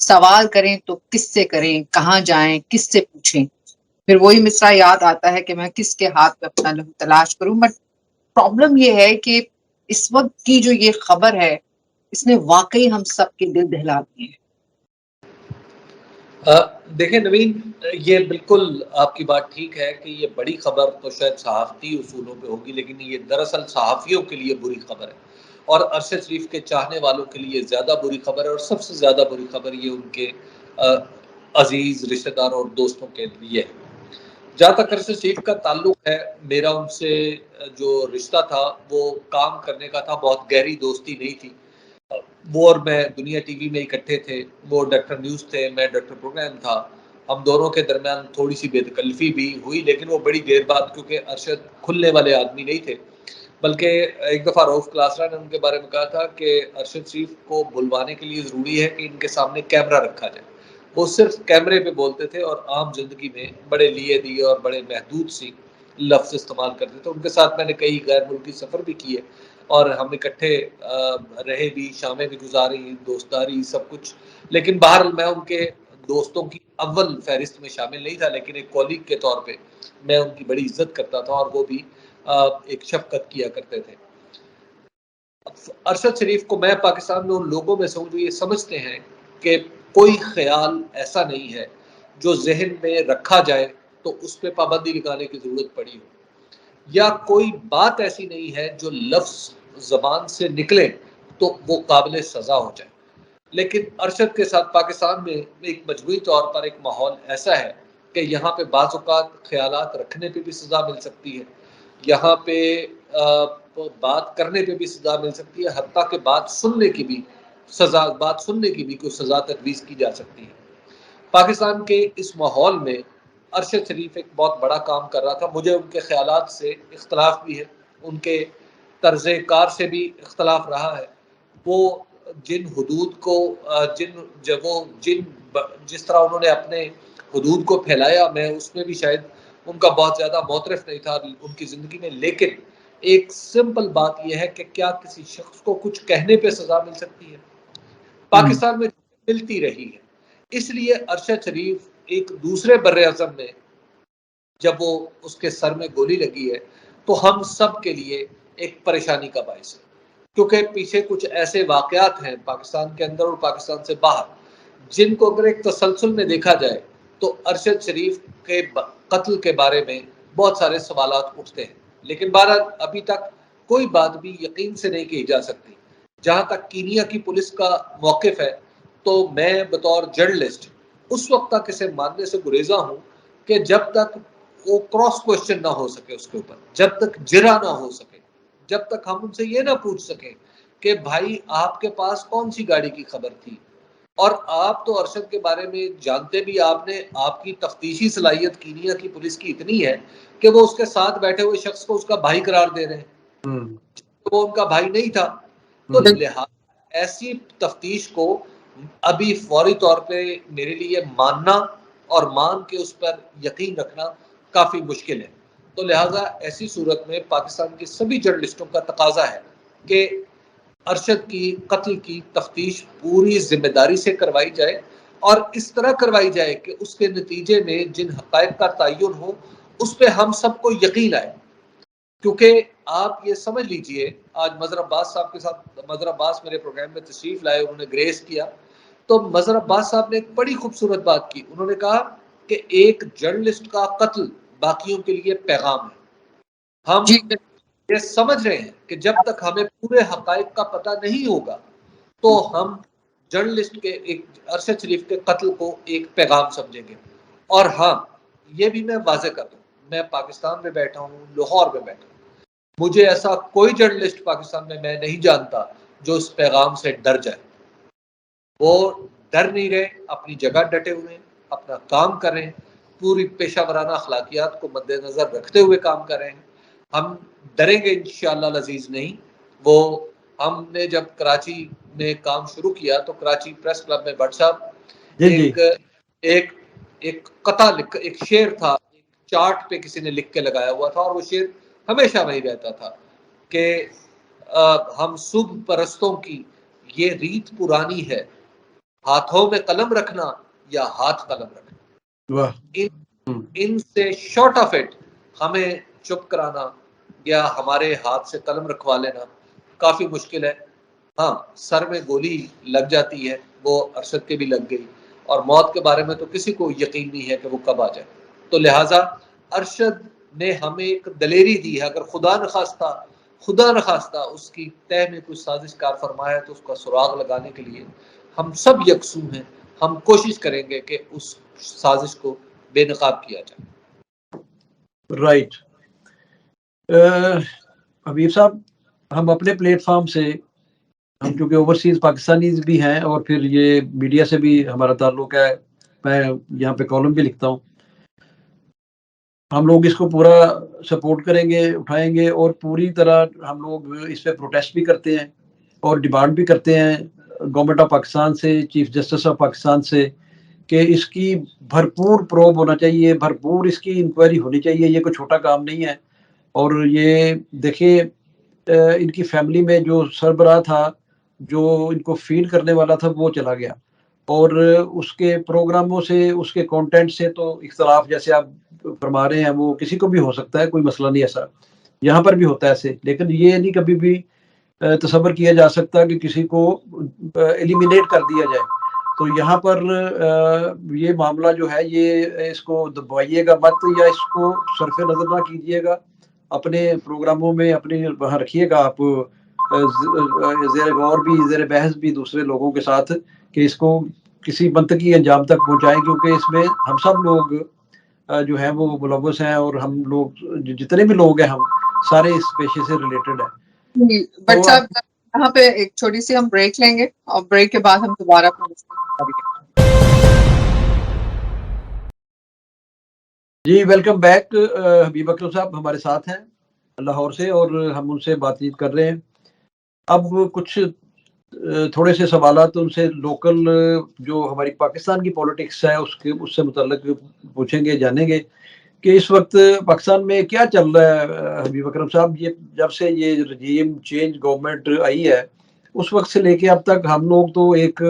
سوال کریں تو کس سے کریں, کہاں جائیں, کس سے پوچھیں. پھر وہی مصرع یاد آتا ہے کہ میں کس کے ہاتھ پہ اپنا لہو تلاش کروں. بٹ پرابلم یہ ہے کہ اس وقت کی جو یہ خبر ہے اس نے واقعی ہم سب کے دل دہلا دیے ہیں. دیکھیں نوین, یہ بالکل آپ کی بات ٹھیک ہے کہ یہ بڑی خبر تو شاید صحافتی اصولوں پہ ہوگی, لیکن یہ دراصل صحافیوں کے لیے بری خبر ہے, اور ارشد شریف کے چاہنے والوں کے لیے زیادہ بری خبر ہے, اور سب سے زیادہ بری خبر یہ ان کے عزیز رشتہ داروں اور دوستوں کے لیے. جہاں تک ارشد شریف کا تعلق ہے, میرا ان سے جو رشتہ تھا وہ کام کرنے کا تھا, بہت گہری دوستی نہیں تھی. وہ اور میں دنیا ٹی وی میں اکٹھے تھے, وہ ڈاکٹر نیوز تھے, میں ڈاکٹر پروگرام تھا. ہم دونوں کے درمیان تھوڑی سی بے تکلفی بھی ہوئی, لیکن وہ بڑی دیر بعد, کیونکہ ارشد کھلنے والے آدمی نہیں تھے. بلکہ ایک دفعہ رؤف کلاسرا نے ان کے بارے میں کہا تھا کہ ارشد شریف کو بلوانے کے لیے ضروری ہے کہ ان کے سامنے کیمرہ رکھا جائے. وہ صرف کیمرے پہ بولتے تھے اور عام زندگی میں بڑے لیے دیے اور بڑے محدود سی لفظ استعمال کرتے تھے. ان کے ساتھ میں نے کئی غیر ملکی سفر بھی کیے, اور ہم اکٹھے رہے بھی, شامیں بھی گزاری, دوستداری سب کچھ. لیکن بہرحال میں ان کے دوستوں کی اول فہرست میں شامل نہیں تھا, لیکن ایک کولیگ کے طور پہ میں ان کی بڑی عزت کرتا تھا, اور وہ بھی ایک شفقت کیا کرتے تھے. ارشد شریف کو میں پاکستان میں ان لوگوں میں سے ہوں جو یہ سمجھتے ہیں کہ کوئی خیال ایسا نہیں ہے جو ذہن میں رکھا جائے تو اس پہ پابندی لگانے کی ضرورت پڑی ہو, یا کوئی بات ایسی نہیں ہے جو لفظ زبان سے نکلے تو وہ قابل سزا ہو جائے. لیکن ارشد کے ساتھ پاکستان میں ایک مجموعی طور پر ایک ماحول ایسا ہے کہ یہاں پہ بعض اوقات خیالات رکھنے پہ بھی سزا مل سکتی ہے, یہاں پہ بات کرنے پہ بھی سزا مل سکتی ہے, حتیٰ کہ بات سننے کی بھی کوئی سزا تجویز کی جا سکتی ہے. پاکستان کے اس ماحول میں ارشد شریف ایک بہت بڑا کام کر رہا تھا. مجھے ان کے خیالات سے اختلاف بھی ہے, ان کے طرز کار سے بھی اختلاف رہا ہے. وہ جن حدود کو جس طرح انہوں نے اپنے حدود کو پھیلایا, میں اس میں بھی شاید ان کا بہت زیادہ معترف نہیں تھا ان کی زندگی میں. لیکن ایک سمپل بات یہ ہے کہ کیا کسی شخص کو کچھ کہنے پہ سزا مل سکتی ہے؟ پاکستان میں ملتی رہی ہے. اس لیے ارشد شریف ایک دوسرے بر اعظم میں جب وہ اس کے سر میں گولی لگی ہے تو ہم سب کے لیے ایک پریشانی کا باعث ہے, کیونکہ پیچھے کچھ ایسے واقعات ہیں پاکستان کے اندر اور پاکستان سے باہر جن کو اگر ایک تسلسل میں دیکھا جائے تو ارشد شریف کے قتل کے بارے میں بہت سارے سوالات اٹھتے ہیں. لیکن بہرحال ابھی تک کوئی بات بھی یقین سے نہیں کہی جا سکتی. جہاں تک کینیا کی پولیس کا موقف ہے تو میں بطور جرنلسٹ اس وقت تک اسے ماننے سے گریزاں ہوں کہ جب تک وہ کراس کوشچن نہ ہو سکے اس کے اوپر, جب تک جرا نہ ہو سکے, جب تک ہم ان سے یہ نہ پوچھ سکیں کہ بھائی آپ کے پاس کون سی گاڑی کی خبر تھی, اور آپ تو ارشد کے بارے میں جانتے بھی, آپ کی تفتیشی صلاحیت کینیا کی پولیس کی اتنی ہے کہ وہ اس کے ساتھ بیٹھے ہوئے شخص کو اس کا بھائی قرار دے رہے ہیں, وہ ان کا بھائی نہیں تھا. تو لہٰذا ایسی تفتیش کو ابھی فوری طور پہ میرے لیے ماننا اور مان کے اس پر یقین رکھنا کافی مشکل ہے. تو لہٰذا ایسی صورت میں پاکستان کے سبھی جرنلسٹوں کا تقاضا ہے کہ ارشد کی قتل کی تفتیش پوری ذمہ داری سے کروائی جائے, اور اس طرح کروائی جائے کہ اس کے نتیجے میں جن حقائق کا تعین ہو اس پہ ہم سب کو یقین آئے. کیونکہ آپ یہ سمجھ لیجئے, آج مظہر عباس صاحب کے ساتھ, مظہر عباس میرے پروگرام میں تشریف لائے, انہوں نے گریس کیا, تو مظہر عباس صاحب نے ایک بڑی خوبصورت بات کی. انہوں نے کہا کہ ایک جرنلسٹ کا قتل باقیوں کے لیے پیغام ہے. ہم یہ سمجھ رہے ہیں کہ جب تک ہمیں پورے حقائق کا پتہ نہیں ہوگا تو ہم جرنلسٹ کے ارشد شریف کے قتل کو ایک پیغام سمجھیں گے. اور ہاں, یہ بھی میں واضح کر دوں, میں پاکستان میں بیٹھا ہوں, لاہور میں بیٹھا ہوں, مجھے ایسا کوئی جرنلسٹ پاکستان میں نہیں جانتا جو اس پیغام سے ڈر جائے. وہ ڈر نہیں رہے, اپنی جگہ ڈٹے ہوئے, اپنا کام کر رہے ہیں, پوری پیشہ ورانہ اخلاقیات کو مد نظر رکھتے ہوئے کام کر رہے ہیں. ہم ڈریں گے انشاءاللہ العزیز نہیں. وہ ہم نے جب کراچی میں کام شروع کیا تو کراچی پریس کلب میں بٹ صاحب ایک قطع ایک شعر تھا, ایک چارٹ پہ کسی نے لکھ کے لگایا ہوا تھا, اور وہ شعر ہمیشہ وہی رہتا تھا کہ ہم صبح پرستوں کی یہ ریت پرانی ہے, ہاتھوں میں قلم رکھنا یا ہاتھ قلم رکھنا، واہ، ان سے شارٹ آف اٹ ہمیں چپ کرانا یا ہمارے ہاتھ سے قلم رکھوا لینا کافی مشکل ہے۔ ہاں، سر میں گولی لگ جاتی ہے، وہ ارشد کے بھی لگ گئی، اور موت کے بارے میں تو کسی کو یقین نہیں ہے کہ وہ کب آ جائے۔ تو لہٰذا ارشد نے ہمیں ایک دلیری دی ہے، اگر خدا نخواستہ اس کی تہ میں کوئی سازش کار فرمایا تو اس کا سراغ لگانے کے لیے ہم سب یکسو ہیں، ہم کوشش کریں گے کہ اس سازش کو بے نقاب کیا جائے۔ رائٹ۔ حبیب صاحب، ہم اپنے پلیٹ فارم سے، ہم چونکہ اوورسیز پاکستانیز بھی ہیں اور پھر یہ میڈیا سے بھی ہمارا تعلق ہے، میں یہاں پہ کالم بھی لکھتا ہوں، ہم لوگ اس کو پورا سپورٹ کریں گے، اٹھائیں گے، اور پوری طرح ہم لوگ اس پہ پروٹیسٹ بھی کرتے ہیں اور ڈیمانڈ بھی کرتے ہیں گورنمنٹ آف پاکستان سے، چیف جسٹس آف پاکستان سے، کہ اس کی بھرپور پروب ہونا چاہیے، بھرپور اس کی انکوائری ہونی چاہیے۔ یہ کوئی چھوٹا کام نہیں ہے۔ اور یہ دیکھیں، ان کی فیملی میں جو سربراہ تھا، جو ان کو فیڈ کرنے والا تھا، وہ چلا گیا، اور اس کے پروگراموں سے، اس کے کانٹینٹ سے تو اختلاف جیسے آپ فرما رہے ہیں وہ کسی کو بھی ہو سکتا ہے، کوئی مسئلہ نہیں ایسا، یہاں پر بھی ہوتا ہے ایسے، لیکن یہ نہیں کبھی بھی تصور کیا جا سکتا کہ کسی کو ایلیمینیٹ کر دیا جائے۔ تو یہاں پر یہ معاملہ جو ہے، یہ اس کو دبائیے گا مت، یا اس کو صرف نظر نہ کیجیے گا، اپنے پروگراموں میں اپنے وہاں رکھیے گا آپ، زیر غور بھی، زیر بحث بھی دوسرے لوگوں کے ساتھ، کہ اس کو کسی منطقی انجام تک پہنچائیں، کیونکہ اس میں ہم سب لوگ جو ہیں وہ ملوث ہیں، اور ہم لوگ جتنے بھی لوگ ہیں، ہم سارے اس پیشے سے ریلیٹڈ ہیں۔ بٹ صاحب یہاں پہ ایک چھوٹی سی ہم بریک لیں گے، اور بریک کے بعد ہم دوبارہ جی، ویلکم بیک۔ حبیب اکرم صاحب ہمارے ساتھ ہیں لاہور سے، اور ہم ان سے بات چیت کر رہے ہیں۔ اب کچھ تھوڑے سے سوالات ان سے لوکل جو ہماری پاکستان کی پولیٹکس ہے اس سے متعلق پوچھیں گے، جانیں گے کہ اس وقت پاکستان میں کیا چل رہا ہے۔ حبیب اکرم صاحب، یہ جب سے یہ رجیم چینج گورنمنٹ آئی ہے، اس وقت سے لے کے اب تک ہم لوگ تو ایک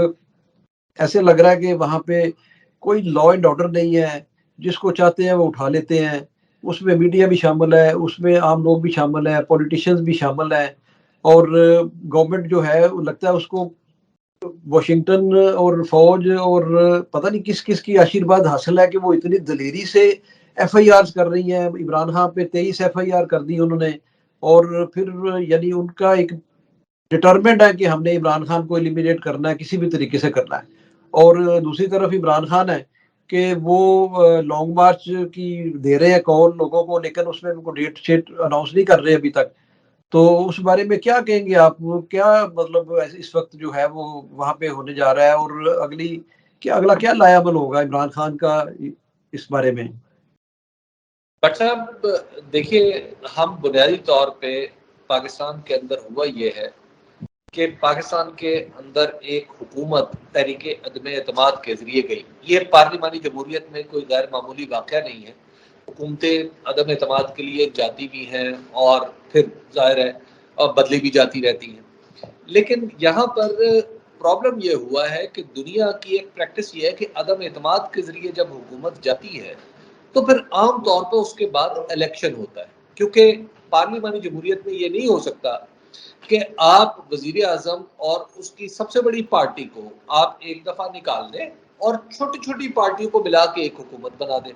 ایسے لگ رہا ہے کہ وہاں پہ کوئی لا اینڈ آرڈر نہیں ہے، جس کو چاہتے ہیں وہ اٹھا لیتے ہیں۔ اس میں میڈیا بھی شامل ہے، اس میں عام لوگ بھی شامل ہیں، پولیٹیشینز بھی شامل ہیں، اور گورنمنٹ جو ہے لگتا ہے اس کو واشنگٹن اور فوج اور پتہ نہیں کس کس کی آشیرواد حاصل ہے کہ وہ اتنی دلیری سے ایف آئی آرز کر رہی ہیں۔ عمران خان پہ 23 ایف آئی آر کر دی انہوں نے، اور پھر یعنی ان کا ایک ڈٹرمنٹ ہے کہ ہم نے عمران خان کو ایلیمینیٹ کرنا ہے، کسی بھی طریقے سے کرنا ہے۔ اور دوسری طرف عمران خان ہے کہ وہ لانگ مارچ کی دے رہے ہیں کال لوگوں کو، لیکن اس میں ان کو ڈیٹ شیٹ اناؤنس نہیں کر رہے ابھی تک۔ تو اس بارے میں کیا کہیں گے آپ؟ کیا مطلب اس وقت جو ہے وہ وہاں پہ ہونے جا رہا ہے، اور اگلا کیا لایا عمل ہوگا عمران خان کا اس بارے میں؟ بٹ صاحب دیکھیے، ہم بنیادی طور پہ پاکستان کے اندر ہوا یہ ہے کہ پاکستان کے اندر ایک حکومت تحریک عدم اعتماد کے ذریعے گئی۔ یہ پارلیمانی جمہوریت میں کوئی غیر معمولی واقعہ نہیں ہے۔ حکومتیں عدم اعتماد کے لیے جاتی بھی ہیں، اور پھر ظاہر ہے اور بدلی بھی جاتی رہتی ہیں۔ لیکن یہاں پر پرابلم یہ ہوا ہے کہ دنیا کی ایک پریکٹس یہ ہے کہ عدم اعتماد کے ذریعے جب حکومت جاتی ہے تو پھر عام طور پہ اس کے بعد الیکشن ہوتا ہے، کیونکہ پارلیمانی جمہوریت میں یہ نہیں ہو سکتا کہ آپ وزیر اعظم اور اس کی سب سے بڑی پارٹی کو آپ ایک دفعہ نکال دیں اور چھوٹی چھوٹی پارٹیوں کو ملا کے ایک حکومت بنا دیں۔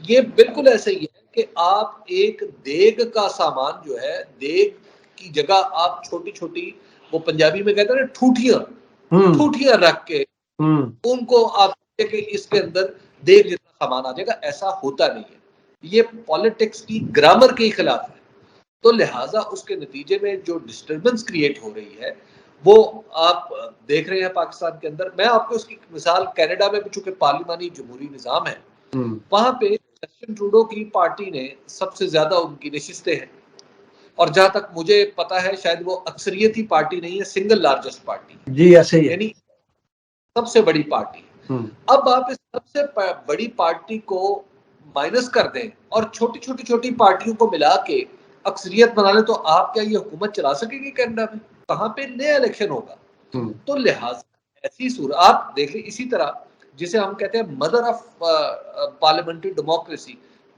یہ بالکل ایسے ہی ہے کہ آپ ایک دیگ کا سامان جو ہے، دیگ کی جگہ آپ چھوٹی چھوٹی، وہ پنجابی میں کہتے ہیں نا ٹھوٹیاں رکھ کے ان کو آپ کہ اس کے اندر دیگ جتنا سامان آ جائے گا، ایسا ہوتا نہیں ہے۔ یہ پالیٹکس کی گرامر کے خلاف ہے۔ تو لہٰذا اس کے نتیجے میں جو ڈسٹربنس کریٹ ہو رہی ہے وہ آپ دیکھ رہے ہیں پاکستان کے اندر۔ میں آپ کو اس کی مثال کینیڈا میں بھی، چونکہ پارلیمانی جمہوری نظام ہے، وہاں پہ جسٹن ٹروڈو کی پارٹی نے سب سے زیادہ ان کی نشستیں ہیں، اور جہاں تک مجھے پتا ہے شاید وہ اکثریتی پارٹی نہیں ہے، سنگل لارجسٹ پارٹی، جی ایسے ہی، یعنی سب سے بڑی پارٹی۔ اب آپ اس سب سے بڑی پارٹی کو مائنس کر دیں اور چھوٹی پارٹیوں کو ملا کے اکثریت بنا لیں، تو آپ کیا یہ حکومت چلا سکیں گے کینیڈا میں؟ کہاں پہ نیا الیکشن ہوگا؟ تو لہٰذا ایسی صورت آپ دیکھ لیں، اسی طرح جسے ہم کہتے ہیں مدر آف پارلیمنٹری ڈیموکریسی،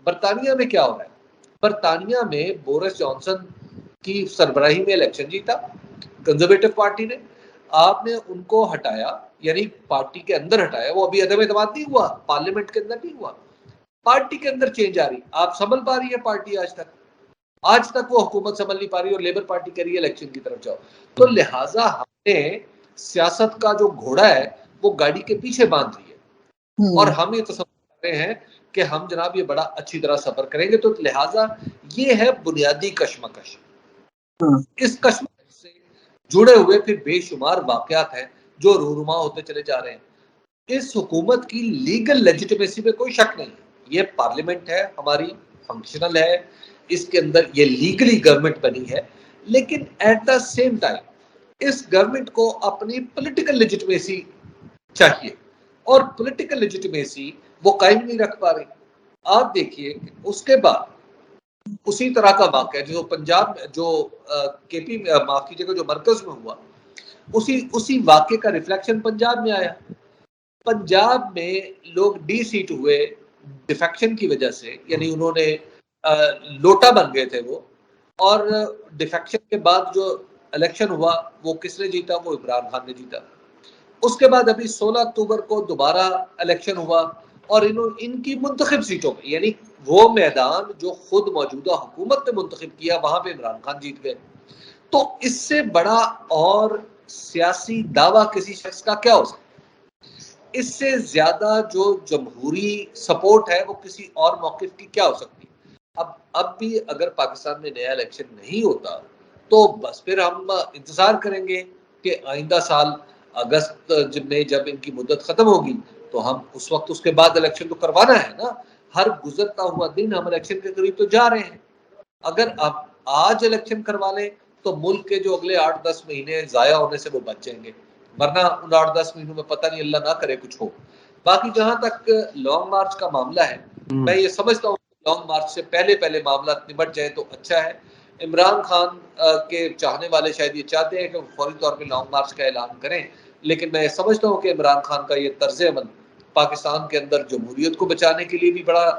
برطانیہ میں کیا ہو رہا ہے؟ برطانیہ میں بورس جانسن کی سربراہی میں الیکشن جیتا کنزرویٹو پارٹی نے، آپ نے ان کو ہٹایا، یعنی پارٹی کے اندر ہٹایا، وہ ابھی عدم اعتماد نہیں ہوا، پارلیمنٹ کے اندر نہیں ہوا، پارٹی کے اندر چینج آ رہی، آپ سنبھل پا رہی ہے پارٹی آج تک وہ حکومت سنبھل نہیں پا رہی اور لیبر پارٹی کہہ رہی ہے الیکشن کی طرف جاؤ. تو لہٰذا ہم نے سیاست کا جو گھوڑا ہے وہ گاڑی کے پیچھے باندھ لی ہے، اور ہم یہ تصور کر رہے ہیں کہ ہم جناب یہ بڑا اچھی طرح سفر کریں گے. تو لہٰذا یہ ہے بنیادی کشمکش. اس کشمکش سے جڑے ہوئے پھر بے شمار واقعات ہیں جو رونما ہوتے چلے جا رہے ہیں. اس حکومت کی لیگل لیجیٹمیسی پہ کوئی شک نہیں ہے. یہ پارلیمنٹ ہے ہماری، فنکشنل ہے، اس کے اندر یہ لیگلی گورنمنٹ بنی ہے، لیکن ایٹ دا سیم ٹائم اس گورنمنٹ کو اپنی پولیٹیکل لیجیٹمیسی چاہیے، اور پولیٹیکل لیجیٹمیسی وہ قائم نہیں رکھ پا رہی. آپ دیکھیے کہ اس کے بعد اسی طرح کا واقعہ جو پنجاب جو کے پی معاف کیجیے گا جو مرکز میں ہوا، اسی واقعے کا ریفلیکشن پنجاب میں آیا. پنجاب میں لوگ ڈی سیٹ ہوئے ڈیفیکشن کی وجہ سے، یعنی انہوں نے لوٹا بن گئے تھے وہ، اور ڈیفیکشن کے بعد جو الیکشن ہوا وہ کس نے جیتا؟ وہ عمران خان نے جیتا. اس کے بعد ابھی 16 اکتوبر کو دوبارہ الیکشن ہوا، اور ان کی منتخب سیٹوں پہ، یعنی وہ میدان جو خود موجودہ حکومت نے منتخب کیا وہاں پہ عمران خان جیت گئے. تو اس سے بڑا اور سیاسی دعویٰ کسی شخص کا کیا ہو سکتا؟ اس سے زیادہ جو جمہوری سپورٹ ہے وہ کسی اور موقف کی کیا ہو سکتی؟ اب بھی اگر پاکستان میں نیا الیکشن نہیں ہوتا تو بس پھر ہم انتظار کریں گے کہ آئندہ سال اگست میں جب ان کی مدت ختم ہوگی تو ہم اس وقت اس کے بعد الیکشن تو کروانا ہے نا. ہر گزرتا ہوا دن ہم الیکشن کے قریب تو جا رہے ہیں. اگر اب آج الیکشن کروا لیں تو ملک کے جو اگلے 8-10 مہینے ضائع ہونے سے وہ بچ جائیں گے، ورنہ ان 8-10 مہینوں میں پتہ نہیں، اللہ نہ کرے کچھ ہو. باقی جہاں تک لانگ مارچ کا معاملہ ہے، میں یہ سمجھتا ہوں لانگ مارچ سے پہلے معاملات نمٹ جائے تو اچھا ہے. عمران خان کے چاہنے والے شاید یہ چاہتے ہیں کہ وہ فوری طور پہ لانگ مارچ کا اعلان کریں، لیکن میں سمجھتا ہوں کہ عمران خان کا یہ طرز عمل پاکستان کے اندر جمہوریت کو بچانے کے لیے بھی بڑا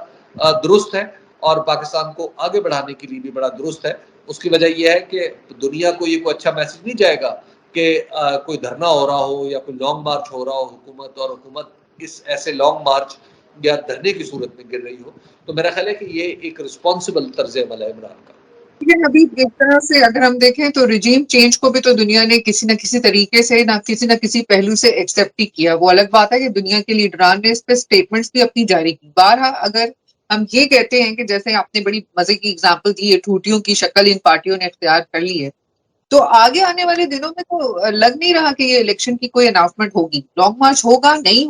درست ہے، اور پاکستان کو آگے بڑھانے کے لیے بھی بڑا درست ہے. اس کی وجہ یہ ہے کہ دنیا کو یہ کوئی اچھا میسج نہیں جائے گا کہ کوئی دھرنا ہو رہا ہو یا کوئی لانگ مارچ ہو رہا ہو حکومت اس ایسے لانگ مارچ یا دھرنے کی صورت میں گر رہی ہو. تو میرا خیال ہے کہ یہ ایک رسپانسبل طرز عمل ہے عمران کا. لیکن ابھی ایک طرح سے اگر ہم دیکھیں تو ریجیم چینج کو بھی تو دنیا نے کسی نہ کسی طریقے سے نہ کسی پہلو سے ایکسیپٹ ہی کیا. وہ الگ بات ہے کہ دنیا کے لیڈران نے اس پہ سٹیٹمنٹس بھی اپنی جاری کی. بہرحال اگر ہم یہ کہتے ہیں کہ جیسے آپ نے بڑی مزے کی اگزامپل دی ہے، ٹوٹیوں کی شکل ان پارٹیوں نے اختیار کر لی ہے، تو آگے آنے والے دنوں میں تو لگ نہیں رہا کہ یہ الیکشن کی کوئی اناؤنسمنٹ ہوگی. لانگ مارچ ہوگا نہیں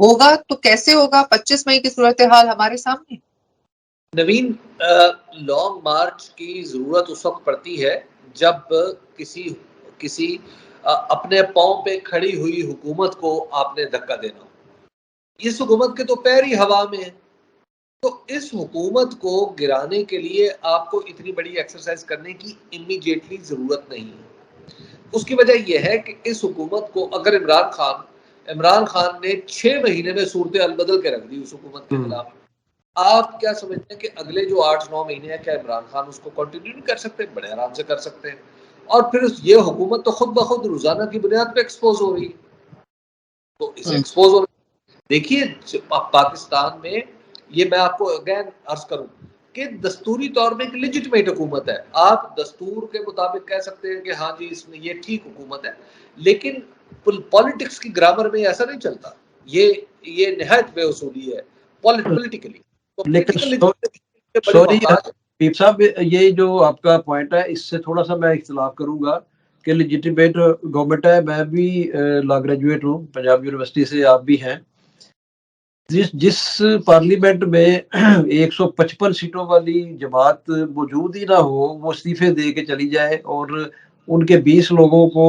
ہوگا تو کیسے ہوگا؟ 25 مئی کی صورتحال ہمارے سامنے. نوین، لانگ مارچ کی ضرورت اس وقت پڑتی ہے جب کسی اپنے پاؤں پہ کھڑی ہوئی حکومت کو آپ نے دھکا دینا ہو. اس حکومت کے تو پیر ہی ہوا میں ہیں، تو اس حکومت کو گرانے کے لیے آپ کو اتنی بڑی ایکسرسائز کرنے کی امیڈیٹلی ضرورت نہیں ہے. اس کی وجہ یہ ہے کہ اس حکومت کو اگر عمران خان نے 6 مہینے میں صورتحال بدل کے رکھ دی اس حکومت کے خلاف، آپ کیا سمجھتے ہیں کہ اگلے جو 8-9 مہینے ہیں کیا عمران خان اس کو کنٹینیو نہیں کر سکتے؟ بڑے آرام سے کر سکتے ہیں. اور پھر یہ حکومت تو خود بخود روزانہ کی بنیاد پہ ایکسپوز ہو رہی ہے. تو اس ایکسپوز ہونے دیکھیے پاکستان میں، یہ میں آپ کو اگین عرض کروں کہ دستوری طور میں ایک لیجٹمیٹ حکومت ہے. آپ دستور کے مطابق کہہ سکتے ہیں کہ ہاں جی اس میں یہ ٹھیک حکومت ہے، لیکن پالیٹکس کی گرامر میں ایسا نہیں چلتا. یہ نہایت بے اصولی ہے پولیٹیکلی. لیکن سوری حبیب صاحب، یہ جو آپ کا پوائنٹ ہے اس سے تھوڑا سا میں اختلاف کروں گا کہ لیجیٹمیٹ گورنمنٹ ہے. میں بھی لا گریجویٹ ہوں پنجاب یونیورسٹی سے، آپ بھی ہیں. جس پارلیمنٹ میں 155 سیٹوں والی جماعت موجود ہی نہ ہو، وہ استعفے دے کے چلی جائے اور ان کے 20 لوگوں کو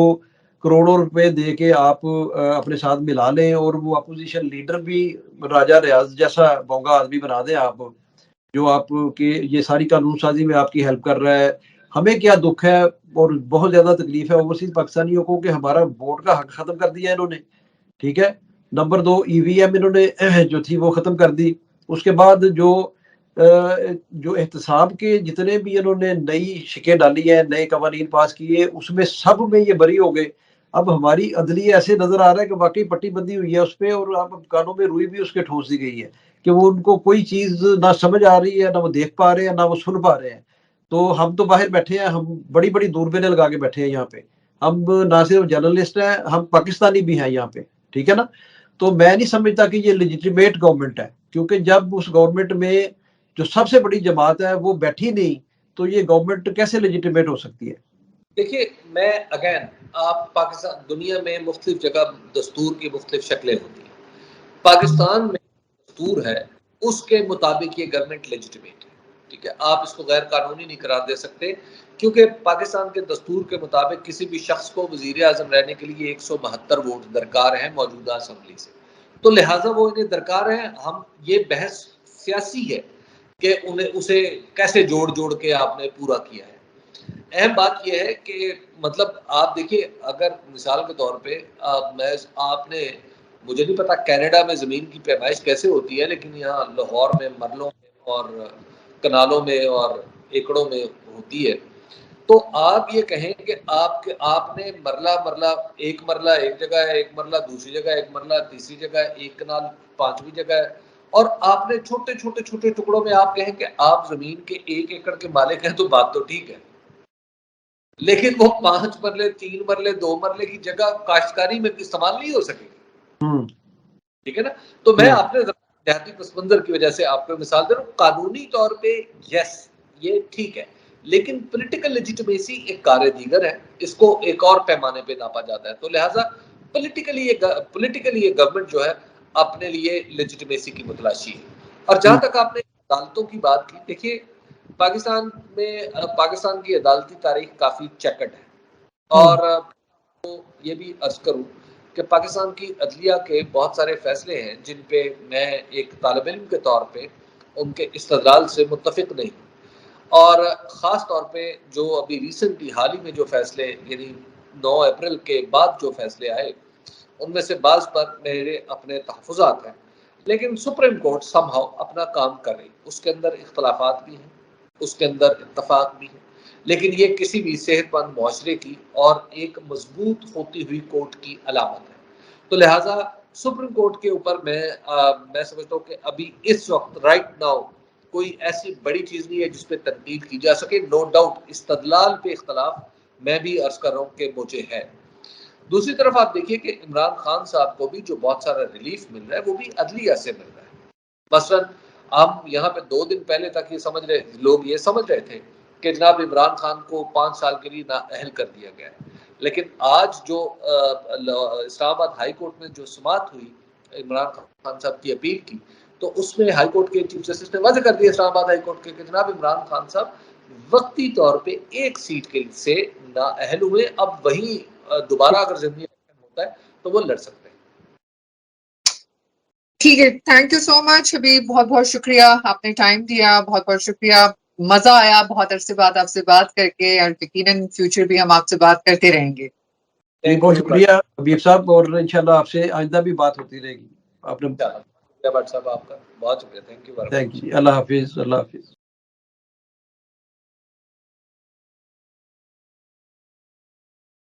کروڑوں روپے دے کے آپ اپنے ساتھ ملا لیں، اور وہ اپوزیشن لیڈر بھی راجہ ریاض جیسا بونگا آدمی بنا دیں آپ، جو آپ کے یہ ساری قانون سازی میں آپ کی ہیلپ کر رہا ہے، ہمیں کیا دکھ ہے اور بہت زیادہ تکلیف ہے اوورسیز پاکستانیوں کو کہ ہمارا ووٹ کا حق ختم کر دیا انہوں نے. ٹھیک ہے. نمبر 2 EVM انہوں نے جو تھی وہ ختم کر دی. اس کے بعد جو احتساب کے جتنے بھی انہوں نے نئی شکیں ڈالی ہیں, نئے قوانین پاس کیے, اس میں سب میں یہ بری ہو گئے. اب ہماری عدلیہ ایسے نظر آ رہا ہے کہ واقعی پٹی بندی ہوئی ہے اس پہ, اور اب کانوں میں روئی بھی اس کے ٹھونس دی گئی ہے کہ وہ ان کو کوئی چیز نہ سمجھ آ رہی ہے, نہ وہ دیکھ پا رہے ہیں, نہ وہ سن پا رہے ہیں. تو ہم تو باہر بیٹھے ہیں, ہم بڑی بڑی دوربینیں لگا کے بیٹھے ہیں یہاں پہ. ہم نہ صرف جرنلسٹ ہیں, ہم پاکستانی بھی ہیں یہاں پہ. ٹھیک ہے نا. تو میں نہیں سمجھتا کہ یہ لیجیٹیمیٹ گورنمنٹ ہے, کیونکہ جب اس گورنمنٹ میں جو سب سے بڑی جماعت ہے وہ بیٹھی نہیں, تو یہ گورنمنٹ کیسے لیجیٹیمیٹ ہو سکتی ہے؟ دیکھیے, میں اگین, آپ پاکستان, دنیا میں مختلف جگہ دستور کی مختلف شکلیں ہوتی ہیں. پاکستان میں دستور ہے, اس کے مطابق یہ گورنمنٹ لیجیٹیمیٹ ہے. ٹھیک ہے. آپ اس کو غیر قانونی نہیں قرار دے سکتے, کیونکہ پاکستان کے دستور کے مطابق کسی بھی شخص کو وزیر اعظم رہنے کے لیے 172 ووٹ درکار ہیں موجودہ اسمبلی سے. تو لہٰذا وہ انہیں درکار ہیں. ہم, یہ بحث سیاسی ہے کہ اسے کیسے جوڑ کے آپ نے پورا کیا ہے. اہم بات یہ ہے کہ مطلب آپ دیکھیے, اگر مثال کے طور پہ آپ نے, مجھے نہیں پتا کینیڈا میں زمین کی پیمائش کیسے ہوتی ہے, لیکن یہاں لاہور میں مرلوں میں اور کنالوں میں اور ایکڑوں میں ہوتی ہے. تو آپ یہ کہیں کہ آپ نے مرلہ ایک مرلہ ایک جگہ ہے, ایک مرلہ دوسری جگہ ہے, ایک مرلہ تیسری جگہ ہے, ایک کنال 5ویں جگہ ہے, اور آپ نے چھوٹے ٹکڑوں میں آپ کہیں کہ آپ زمین کے 1 ایکڑ کے مالک ہیں, تو بات تو ٹھیک ہے. لیکن وہ 5 مرلے 3 مرلے 2 مرلے کی جگہ کاشتکاری میں استعمال نہیں ہو سکے گی. ٹھیک ہے نا. تو میں آپ نے دیہاتی پس منظر کی وجہ سے آپ کو مثال دے رہا ہوں. قانونی طور پہ یس, یہ ٹھیک ہے, لیکن پولیٹیکل لیجیٹیمیسی ایک کار دیگر ہے, اس کو ایک اور پیمانے پہ ناپا جاتا ہے. تو لہٰذا پولیٹیکلی یہ گورنمنٹ جو ہے اپنے لیے لیجیٹیمیسی کی متلاشی ہے. اور جہاں تک آپ نے عدالتوں کی بات کی, دیکھیے پاکستان کی عدالتی تاریخ کافی چیکرڈ ہے. اور یہ بھی عرض کروں کہ پاکستان کی عدلیہ کے بہت سارے فیصلے ہیں جن پہ میں ایک طالب علم کے طور پہ ان کے استدلال سے متفق نہیں ہوں. اور خاص طور پہ جو ابھی ریسنٹلی حال ہی میں جو فیصلے, یعنی 9 اپریل کے بعد جو فیصلے آئے, ان میں سے بعض پر میرے اپنے تحفظات ہیں. لیکن سپریم کورٹ سم ہاؤ اپنا کام کر رہی. اس کے اندر اختلافات بھی ہیں, اس کے اندر اتفاق بھی ہے, لیکن یہ کسی بھی صحت مند معاشرے کی اور ایک مضبوط ہوتی ہوئی کورٹ کی علامت ہے. تو لہٰذا سپریم کورٹ کے اوپر میں سمجھتا ہوں کہ ابھی اس وقت رائٹ ناؤ کوئی ایسی بڑی چیز نہیں ہے جس پہ تنقید کی جا سکے. نو ڈاؤٹ استدلال پہ اختلاف میں بھی عرض کر رہا ہوں کہ مجھے ہے. دوسری طرف آپ دیکھیے کہ عمران خان صاحب کو بھی جو بہت سارا ریلیف مل رہا ہے وہ بھی عدلیہ سے مل رہا ہے. مثلاً ہم یہاں پہ 2 دن پہلے تک لوگ یہ سمجھ رہے تھے کہ جناب عمران خان کو 5 سال کے لیے نااہل کر دیا گیا ہے. لیکن آج جو اسلام آباد ہائی کورٹ میں جو سماعت ہوئی عمران خان صاحب کی اپیل کی, تو اس میں ہائی کورٹ کے چیف جسٹس نے واضح کر دیا اسلام آباد ہائی کورٹ کے کہ جناب عمران خان صاحب وقتی طور پہ 1 سیٹ کے سے نااہل ہوئے. اب وہیں دوبارہ اگر ضمنی الیکشن ہوتا ہے تو وہ لڑ سکتے ہیں. ٹھیک ہے, تھینک یو سو مچ حبیب, بہت بہت شکریہ, آپ نے ٹائم دیا, بہت بہت شکریہ. مزہ آیا بہت عرصے بعد آپ سے بات کر کے, اور یقیناً فیوچر بھی ہم آپ سے بات کرتے رہیں گے. بہت شکریہ حبیب صاحب, اور انشاءاللہ آپ سے آئندہ بھی بات ہوتی رہے گی. آپ نے صاحب آپ کا بہت شکریہ. Thank you. اللہ حافظ. اللہ حافظ.